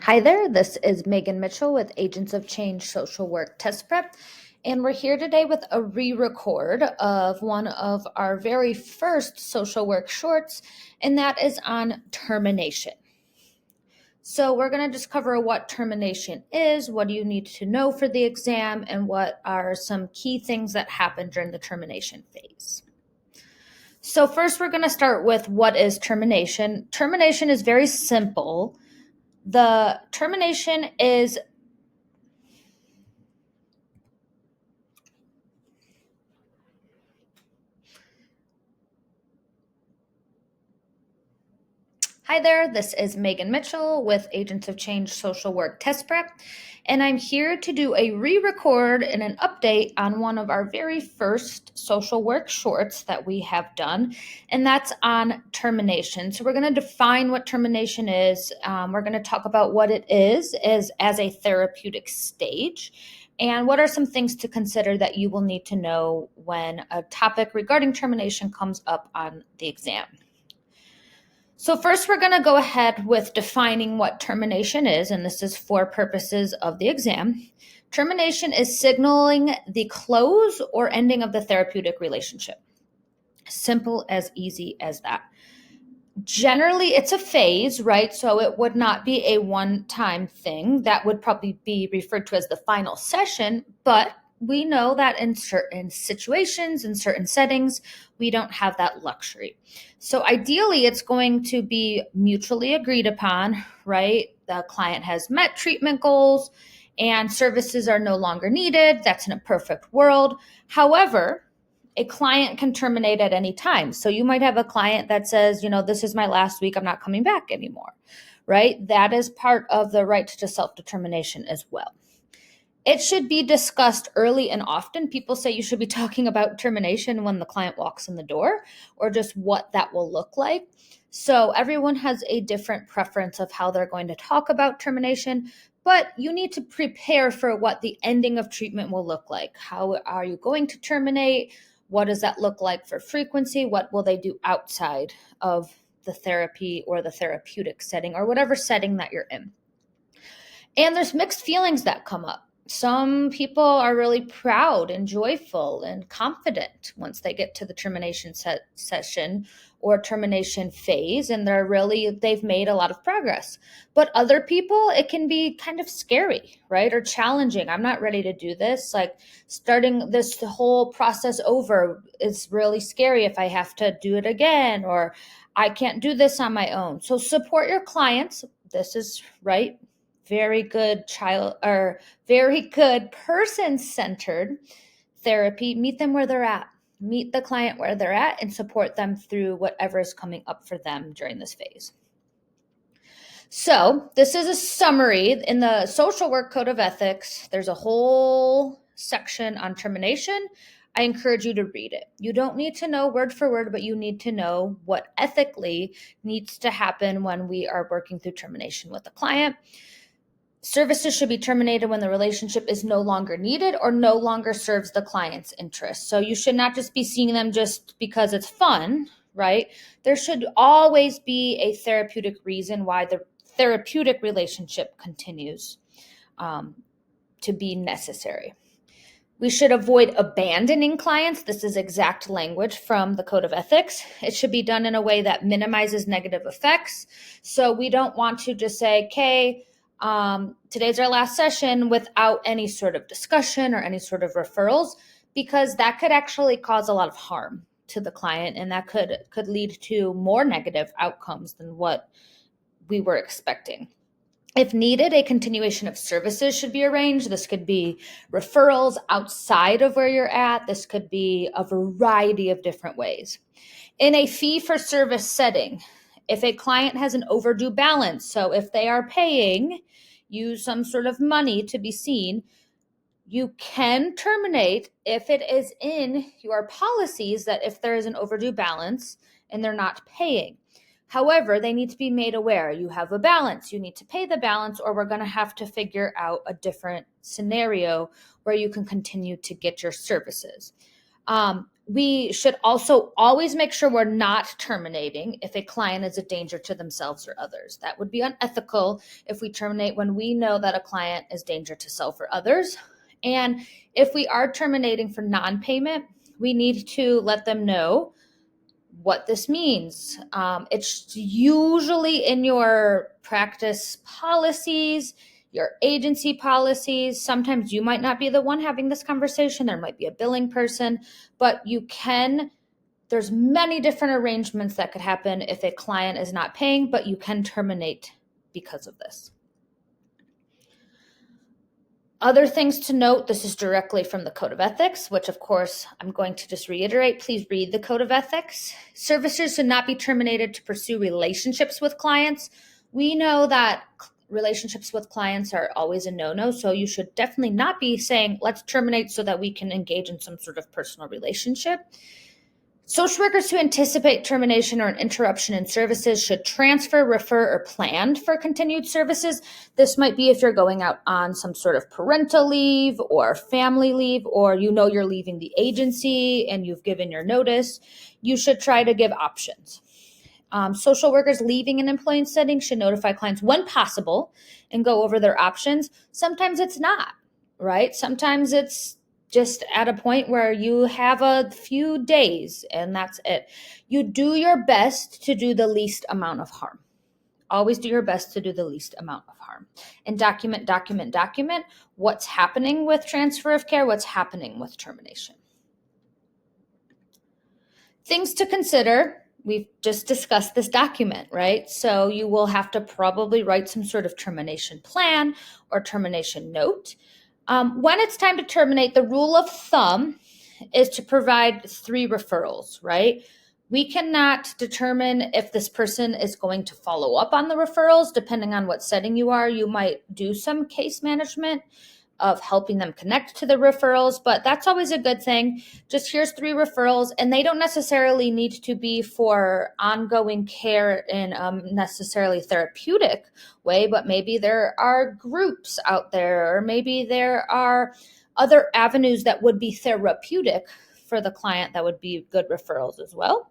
Hi there, this is Megan Mitchell with Agents of Change Social Work Test Prep, and we're here today with a re-record of one of our very first social work shorts, and that is on termination. So we're going to just cover what termination is, what do you need to know for the exam, and what are some key things that happen during the termination phase. So first we're going to start with what is termination. Termination is very simple. The termination is Hi there, this is Megan Mitchell with Agents of Change Social Work Test Prep, and I'm here to do a re-record and an update on one of our very first social work shorts that we have done, and that's on termination. So we're going to define what termination is. We're going to talk about what it is as a therapeutic stage, and what are some things to consider that you will need to know when a topic regarding termination comes up on the exam. So first, we're going to go ahead with defining what termination is, and this is for purposes of the exam. Termination is signaling the close or ending of the therapeutic relationship. Simple as easy as that. Generally, it's a phase, right? So it would not be a one-time thing. That would probably be referred to as the final session, but we know that in certain situations, in certain settings, we don't have that luxury. So ideally, it's going to be mutually agreed upon, right? The client has met treatment goals and services are no longer needed. That's in a perfect world. However, a client can terminate at any time. So you might have a client that says, this is my last week, I'm not coming back anymore, right? That is part of the right to self-determination as well. It should be discussed early and often. People say you should be talking about termination when the client walks in the door, or just what that will look like. So everyone has a different preference of how they're going to talk about termination, but you need to prepare for what the ending of treatment will look like. How are you going to terminate? What does that look like for frequency? What will they do outside of the therapy or the therapeutic setting or whatever setting that you're in? And there's mixed feelings that come up. Some people are really proud and joyful and confident once they get to the termination session or termination phase, and they've made a lot of progress. But other people, it can be kind of scary, right? Or challenging. I'm not ready to do this. Like starting this whole process over is really scary if I have to do it again, or I can't do this on my own. So support your clients. This is right. Very good person-centered therapy. Meet them where they're at. Meet the client where they're at and support them through whatever is coming up for them during this phase. So this is a summary. In the Social Work Code of Ethics, there's a whole section on termination. I encourage you to read it. You don't need to know word for word, but you need to know what ethically needs to happen when we are working through termination with a client. Services should be terminated when the relationship is no longer needed or no longer serves the client's interest. So you should not just be seeing them just because it's fun, right? There should always be a therapeutic reason why the therapeutic relationship continues to be necessary. We should avoid abandoning clients. This is exact language from the Code of Ethics. It should be done in a way that minimizes negative effects. So we don't want to just say, okay, today's our last session without any sort of discussion or any sort of referrals, because that could actually cause a lot of harm to the client, and that could lead to more negative outcomes than what we were expecting. If needed, a continuation of services should be arranged. This could be referrals outside of where you're at. This could be a variety of different ways. In a fee-for-service setting, if a client has an overdue balance, so if they are paying you some sort of money to be seen, you can terminate if it is in your policies that if there is an overdue balance and they're not paying. However, they need to be made aware you have a balance, you need to pay the balance, or we're going to have to figure out a different scenario where you can continue to get your services. We should also always make sure we're not terminating if a client is a danger to themselves or others. That would be unethical if we terminate when we know that a client is danger to self or others. And if we are terminating for non-payment, we need to let them know what this means. It's usually in your practice policies, your agency policies. Sometimes you might not be the one having this conversation. There might be a billing person, but there's many different arrangements that could happen if a client is not paying, but you can terminate because of this. Other things to note, this is directly from the Code of Ethics, which of course I'm going to just reiterate. Please read the Code of Ethics. Services should not be terminated to pursue relationships with clients. We know that relationships with clients are always a no-no, so you should definitely not be saying, let's terminate so that we can engage in some sort of personal relationship. Social workers who anticipate termination or an interruption in services should transfer, refer, or plan for continued services. This might be if you're going out on some sort of parental leave or family leave, or you're leaving the agency and you've given your notice. You should try to give options. Social workers leaving an employment setting should notify clients when possible and go over their options. Sometimes it's not, right? Sometimes it's just at a point where you have a few days and that's it. You do your best to do the least amount of harm. Always do your best to do the least amount of harm. And document what's happening with transfer of care, what's happening with termination. Things to consider. We've just discussed this document, right? So you will have to probably write some sort of termination plan or termination note. When it's time to terminate, the rule of thumb is to provide 3 referrals, right? We cannot determine if this person is going to follow up on the referrals. Depending on what setting you are, you might do some case management of helping them connect to the referrals, but that's always a good thing. Just here's 3 referrals, and they don't necessarily need to be for ongoing care in necessarily therapeutic way, but maybe there are groups out there, or maybe there are other avenues that would be therapeutic for the client that would be good referrals as well.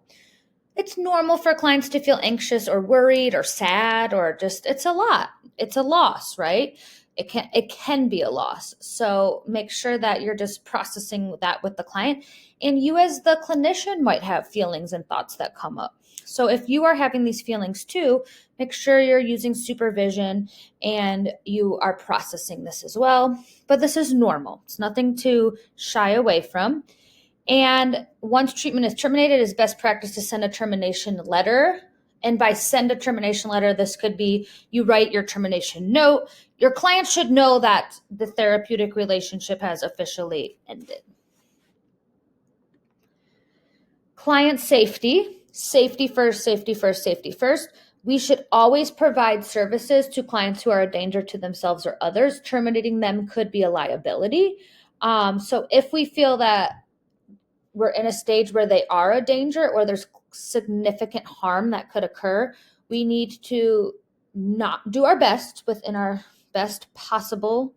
It's normal for clients to feel anxious or worried or sad, or just it's a lot. It's a loss, right? It can be a loss. So make sure that you're just processing that with the client. And you as the clinician might have feelings and thoughts that come up. So if you are having these feelings too, make sure you're using supervision and you are processing this as well. But this is normal. It's nothing to shy away from. And once treatment is terminated, it's best practice to send a termination letter. And by send a termination letter, this could be you write your termination note. Your client should know that the therapeutic relationship has officially ended. Client safety. Safety first, safety first, safety first. We should always provide services to clients who are a danger to themselves or others. Terminating them could be a liability. So if we feel that we're in a stage where they are a danger or there's significant harm that could occur, we need to not do our best within our best possible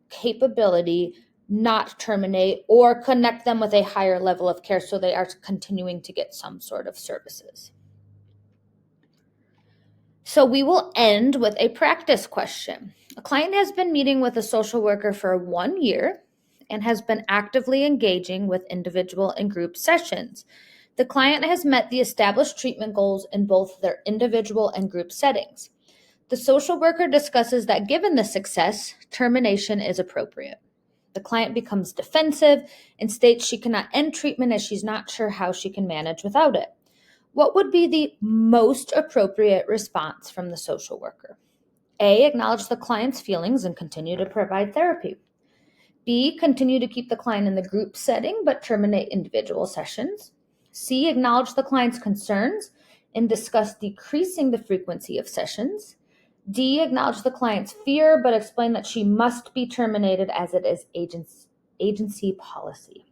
capability, not terminate or connect them with a higher level of care so they are continuing to get some sort of services. So we will end with a practice question. A client has been meeting with a social worker for 1 year and has been actively engaging with individual and group sessions. The client has met the established treatment goals in both their individual and group settings. The social worker discusses that given the success, termination is appropriate. The client becomes defensive and states she cannot end treatment as she's not sure how she can manage without it. What would be the most appropriate response from the social worker? A, acknowledge the client's feelings and continue to provide therapy. B, continue to keep the client in the group setting but terminate individual sessions. C, acknowledge the client's concerns and discuss decreasing the frequency of sessions. D, acknowledge the client's fear but explain that she must be terminated as it is agency policy.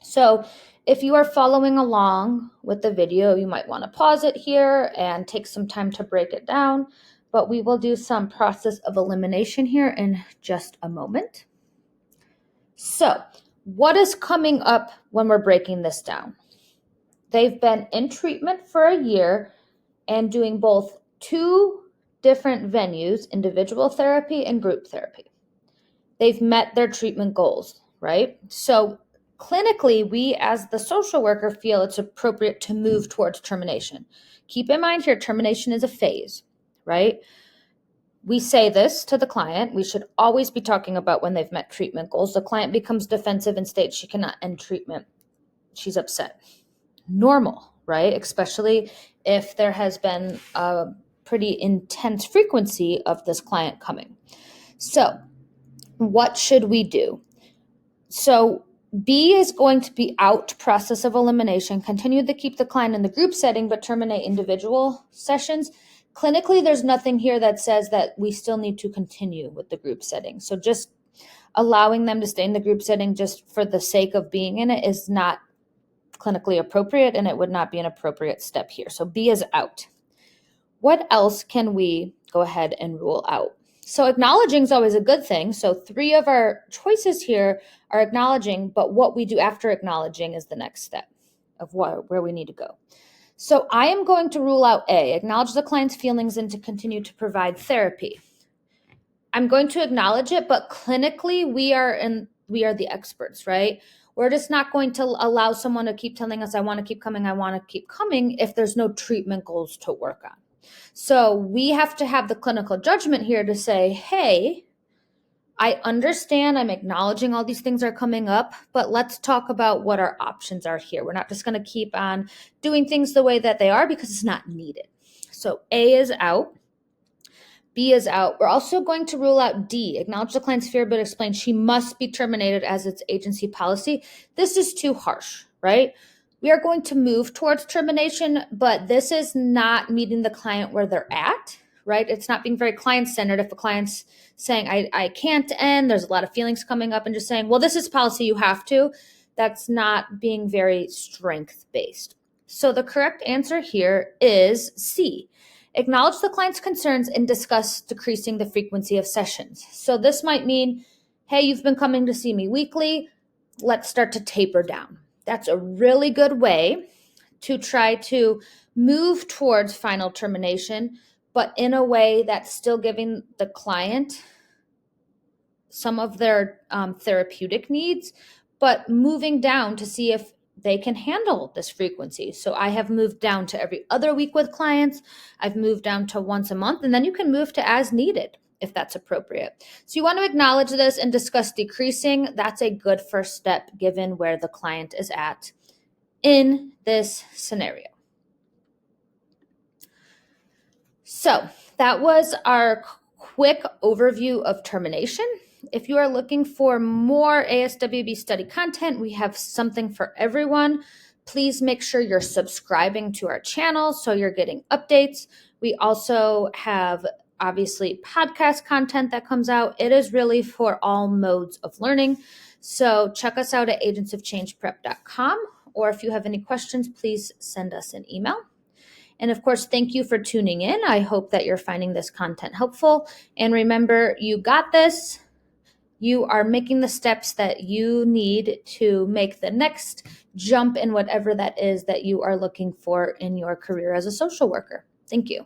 So if you are following along with the video, you might want to pause it here and take some time to break it down, but we will do some process of elimination here in just a moment. So what is coming up when we're breaking this down? They've been in treatment for a year and doing both 2 different venues, individual therapy and group therapy. They've met their treatment goals, right? So clinically, we as the social worker feel it's appropriate to move towards termination. Keep in mind here, termination is a phase, right? We say this to the client. We should always be talking about when they've met treatment goals. The client becomes defensive and states she cannot end treatment. She's upset. Normal, right? Especially if there has been a pretty intense frequency of this client coming. So what should we do? So B is going to be out process of elimination, continue to keep the client in the group setting, but terminate individual sessions. Clinically, there's nothing here that says that we still need to continue with the group setting. So just allowing them to stay in the group setting just for the sake of being in it is not clinically appropriate, and it would not be an appropriate step here. So B is out. What else can we go ahead and rule out? So acknowledging is always a good thing. So 3 of our choices here are acknowledging, but what we do after acknowledging is the next step of where we need to go. So I am going to rule out A, acknowledge the client's feelings and to continue to provide therapy. I'm going to acknowledge it, but clinically we are the experts, right? We're just not going to allow someone to keep telling us, I want to keep coming if there's no treatment goals to work on. So we have to have the clinical judgment here to say, hey, I understand, I'm acknowledging all these things are coming up, but let's talk about what our options are here. We're not just going to keep on doing things the way that they are because it's not needed. So A is out. B is out. We're also going to rule out D, acknowledge the client's fear, but explain she must be terminated as its agency policy. This is too harsh, right? We are going to move towards termination, but this is not meeting the client where they're at, right? It's not being very client-centered. If a client's saying, I can't end, there's a lot of feelings coming up, and just saying, well, this is policy, you have to, that's not being very strength-based. So the correct answer here is C. Acknowledge the client's concerns and discuss decreasing the frequency of sessions. So this might mean, hey, you've been coming to see me weekly. Let's start to taper down. That's a really good way to try to move towards final termination, but in a way that's still giving the client some of their therapeutic needs, but moving down to see if they can handle this frequency. So I have moved down to every other week with clients. I've moved down to once a month, and then you can move to as needed if that's appropriate. So you want to acknowledge this and discuss decreasing. That's a good first step given where the client is at in this scenario. So that was our quick overview of termination. If you are looking for more ASWB study content, we have something for everyone. Please make sure you're subscribing to our channel so you're getting updates. We also have obviously podcast content that comes out. It is really for all modes of learning. So check us out at agentsofchangeprep.com, or if you have any questions, please send us an email. And of course, thank you for tuning in. I hope that you're finding this content helpful. And remember, you got this. You are making the steps that you need to make the next jump in whatever that is that you are looking for in your career as a social worker. Thank you.